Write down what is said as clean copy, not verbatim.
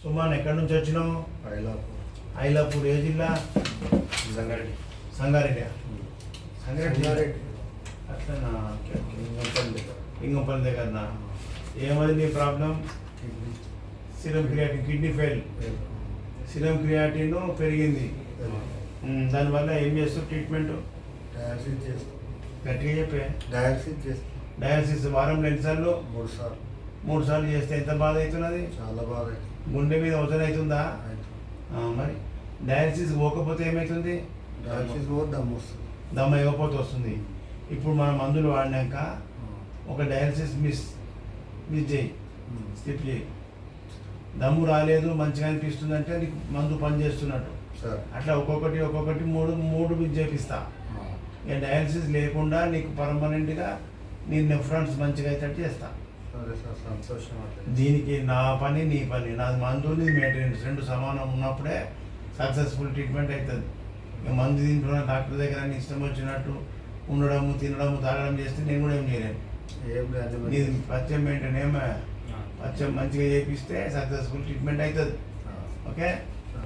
సుమాన్ ఎక్కడి నుంచి వచ్చినావు? ఐలాపూర్. ఏ జిల్లా? సంగారెడ్డి. సంగారెడ్డి. సంగారెడ్డి. అట్లనా? Okay okay. ఇంగంపల్లి దగ్గరనా? ఏమది నీ problem? Serum creatinine, kidney fail. Serum creatinine పెరిగింది. దానివల్ల ఏం చేస్తావు ట్రీట్మెంట్? డయాలసిస్ చేస్తాం. గట్టిగా చెప్పే. డయాలసిస్ చేస్తాం. డయాలసిస్ వారంలో ఎన్నిసార్లు? 3 సార్లు. 3 సార్లు చేస్తే ఎంత బాధ అవుతున్నది? చాలా బాగా గుండె మీద వజన్ అవుతుందా? మరి డయాలసిస్ పోకపోతే ఏమవుతుంది? డయాలసిస్ పోతే దమ్ము వస్తుంది. దమ్మ ఇవ్వకపోతే వస్తుంది. ఇప్పుడు మన మందులు వాడినాక ఒక డయాలసిస్ మిస్ చేయి, స్కిప్ చేయి. దమ్ము రాలేదు, మంచిగా అనిపిస్తుంది అంటే నీకు మందు పని చేస్తున్నట్టు. అట్లా ఒక్కొక్కటి మూడు మిస్ చేపిస్తా. ఇక డయాలసిస్ లేకుండా నీకు పర్మనెంట్గా నీ నెఫ్రాన్స్ మంచిగా అయితే చేస్తా. సంతోషం. దీనికి నా పని నీ పని, నాది మందు నీ మెయింటెనెన్స్ రెండు సమానం ఉన్నప్పుడే సక్సెస్ఫుల్ ట్రీట్మెంట్ అవుతుంది. ఇక మందు తింటున్న డాక్టర్ దగ్గర నీ ఇష్టం వచ్చినట్టు ఉండడము, తినడము, తాగడం చేస్తే నేను కూడా ఏం చేయలేను. నీది పచ్చం మెయింటైన్ పచ్చం మంచిగా చేపిస్తే సక్సెస్ఫుల్ ట్రీట్మెంట్ అవుతుంది. ఓకే.